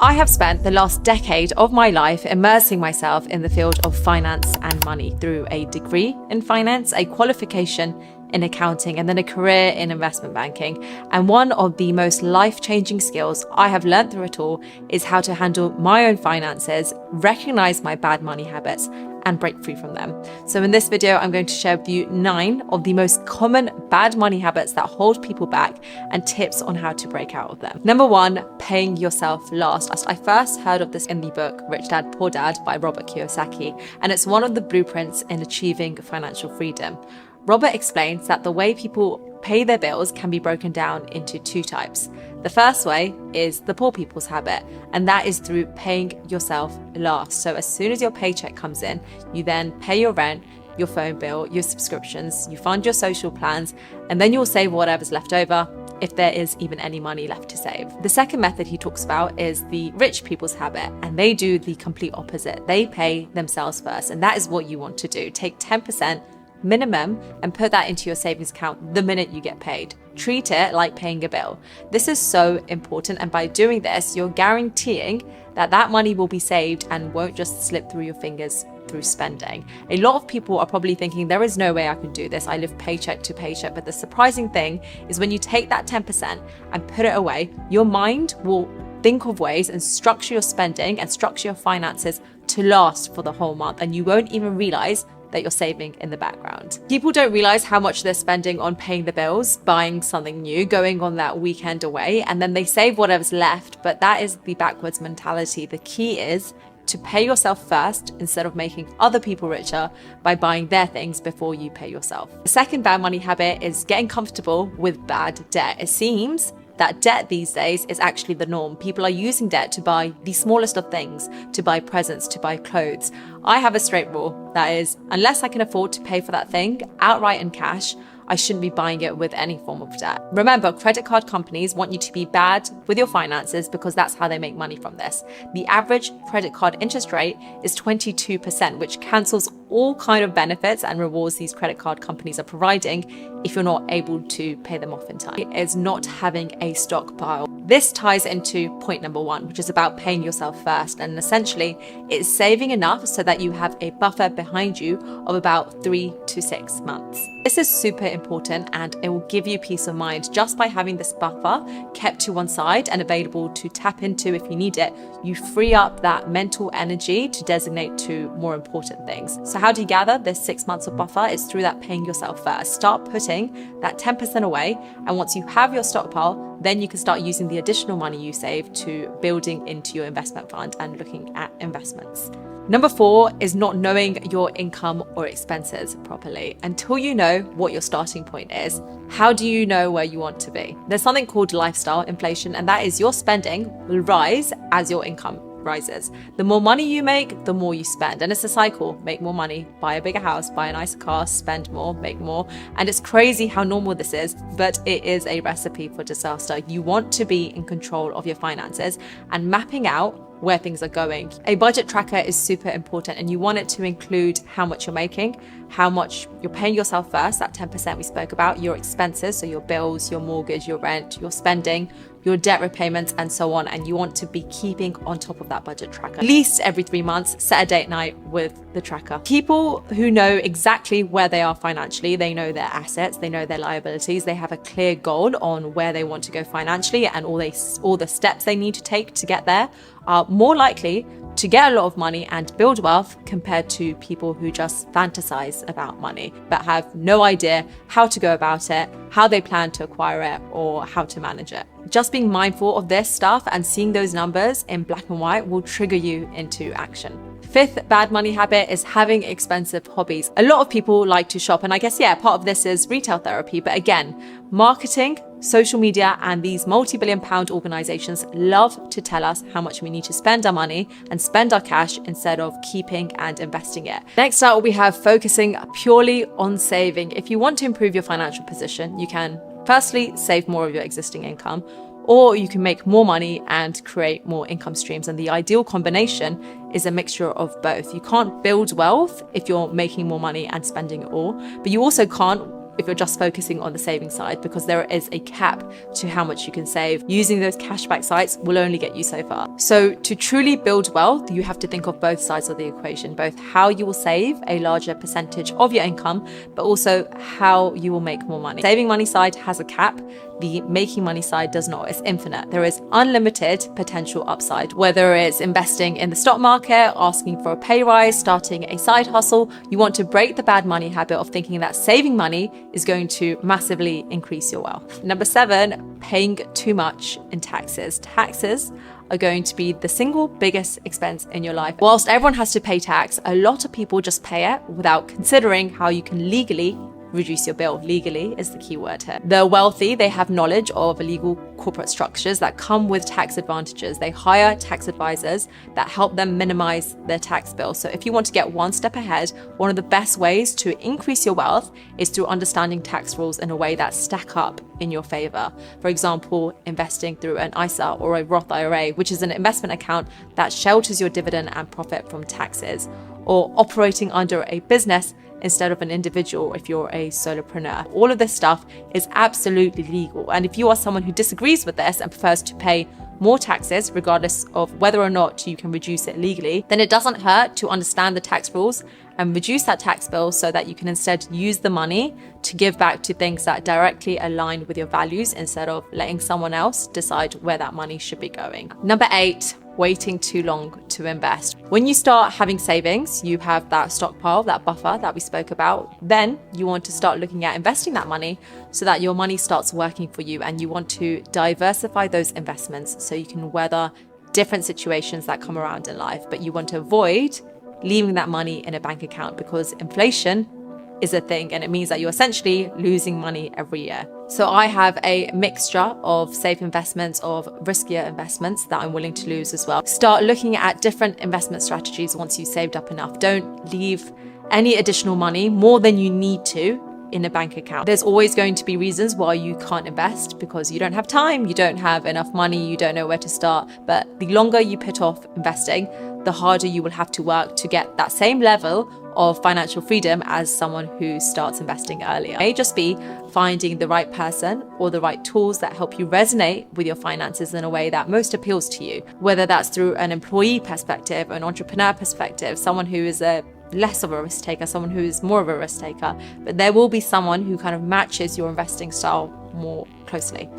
I have spent the last decade of my life immersing myself in the field of finance and money through a degree in finance, a qualification in accounting, and then a career in investment banking. And one of the most life-changing skills I have learned through it all is how to handle my own finances, recognize my bad money habits, and break free from them. So in this video, I'm going to share with you 9 of the most common bad money habits that hold people back and tips on how to break out of them. Number 1, paying yourself last. I first heard of this in the book Rich Dad, Poor Dad by Robert Kiyosaki, and it's one of the blueprints in achieving financial freedom. Robert explains that the way people pay their bills can be broken down into 2 types. The first way is the poor people's habit, and that is through paying yourself last. So as soon as your paycheck comes in, you then pay your rent, your phone bill, your subscriptions, you fund your social plans, and then you'll save whatever's left over, if there is even any money left to save. The second method he talks about is the rich people's habit, and they do the complete opposite. They pay themselves first, and that is what you want to do. Take 10% minimum and put that into your savings account the minute you get paid. Treat it like paying a bill. This is so important, and by doing this, you're guaranteeing that that money will be saved and won't just slip through your fingers through spending. A lot of people are probably thinking, there is no way I can do this. I live paycheck to paycheck. But the surprising thing is when you take that 10% and put it away, your mind will think of ways and structure your spending and structure your finances to last for the whole month, and you won't even realize that you're saving in the background. People don't realize how much they're spending on paying the bills, buying something new, going on that weekend away, and then they save whatever's left, but that is the backwards mentality. The key is to pay yourself first instead of making other people richer by buying their things before you pay yourself. The second bad money habit is getting comfortable with bad debt. It seems that debt these days is actually the norm. People are using debt to buy the smallest of things, to buy presents, to buy clothes. I have a straight rule, that is, unless I can afford to pay for that thing outright in cash, I shouldn't be buying it with any form of debt. Remember, credit card companies want you to be bad with your finances because that's how they make money from this. The average credit card interest rate is 22%, which cancels all kind of benefits and rewards these credit card companies are providing if you're not able to pay them off in time. It is not having a stockpile. This ties into point number 1, which is about paying yourself first. And essentially, it's saving enough so that you have a buffer behind you of about 3 to 6 months. This is super important, and it will give you peace of mind just by having this buffer kept to one side and available to tap into if you need it. You free up that mental energy to designate to more important things. So how do you gather this 6 months of buffer? It's through that paying yourself first. Start putting that 10% away, and once you have your stockpile, then you can start using the additional money you save to building into your investment fund and looking at investments. Number 4 is not knowing your income or expenses properly. Until you know what your starting point is, how do you know where you want to be? There's something called lifestyle inflation, and that is your spending will rise as your income rises. The more money you make, the more you spend. And it's a cycle. Make more money, buy a bigger house, buy a nicer car, spend more, make more. And it's crazy how normal this is, but it is a recipe for disaster. You want to be in control of your finances and mapping out where things are going. A budget tracker is super important, and you want it to include how much you're making, how much you're paying yourself first, that 10% we spoke about, your expenses, so your bills, your mortgage, your rent, your spending, your debt repayments, and so on. And you want to be keeping on top of that budget tracker. At least every 3 months, set a date night with the tracker. People who know exactly where they are financially, they know their assets, they know their liabilities, they have a clear goal on where they want to go financially and all the steps they need to take to get there, are more likely to get a lot of money and build wealth compared to people who just fantasize about money but have no idea how to go about it, how they plan to acquire it, or how to manage it. Just being mindful of this stuff and seeing those numbers in black and white will trigger you into action. 5th bad money habit is having expensive hobbies. A lot of people like to shop, and I guess, part of this is retail therapy. But again, marketing, social media, and these multi-billion-pound organizations love to tell us how much we need to spend our money and spend our cash instead of keeping and investing it. Next up, we have focusing purely on saving. If you want to improve your financial position, you can firstly save more of your existing income, or you can make more money and create more income streams. And the ideal combination is a mixture of both. You can't build wealth if you're making more money and spending it all, but you also can't if you're just focusing on the saving side, because there is a cap to how much you can save. Using those cashback sites will only get you so far. So to truly build wealth, you have to think of both sides of the equation, both how you will save a larger percentage of your income, but also how you will make more money. Saving money side has a cap. The making money side does not. It's infinite. There is unlimited potential upside, whether it's investing in the stock market, asking for a pay rise, starting a side hustle. You want to break the bad money habit of thinking that saving money is going to massively increase your wealth. Number 7, paying too much in taxes. Taxes are going to be the single biggest expense in your life. Whilst everyone has to pay tax, a lot of people just pay it without considering how you can legally reduce your bill. Legally is the key word here. The wealthy, they have knowledge of illegal corporate structures that come with tax advantages. They hire tax advisors that help them minimize their tax bill. So if you want to get one step ahead, one of the best ways to increase your wealth is through understanding tax rules in a way that stack up in your favor. For example, investing through an ISA or a Roth IRA, which is an investment account that shelters your dividend and profit from taxes, or operating under a business instead of an individual if you're a solopreneur. All of this stuff is absolutely legal. And if you are someone who disagrees with this and prefers to pay more taxes, regardless of whether or not you can reduce it legally, then it doesn't hurt to understand the tax rules and reduce that tax bill so that you can instead use the money to give back to things that directly align with your values instead of letting someone else decide where that money should be going. Number 8, waiting too long to invest. When you start having savings, you have that stockpile, that buffer that we spoke about. Then you want to start looking at investing that money so that your money starts working for you, and you want to diversify those investments so you can weather different situations that come around in life. But you want to avoid leaving that money in a bank account, because inflation is a thing, and it means that you're essentially losing money every year. So I have a mixture of safe investments, of riskier investments that I'm willing to lose as well. Start looking at different investment strategies once you've saved up enough. Don't leave any additional money, more than you need to, in a bank account. There's always going to be reasons why you can't invest, because you don't have time, you don't have enough money, you don't know where to start. But the longer you put off investing, the harder you will have to work to get that same level of financial freedom as someone who starts investing earlier. It may just be finding the right person or the right tools that help you resonate with your finances in a way that most appeals to you, whether that's through an employee perspective, an entrepreneur perspective, someone who is a less of a risk taker, someone who is more of a risk taker, but there will be someone who kind of matches your investing style more closely.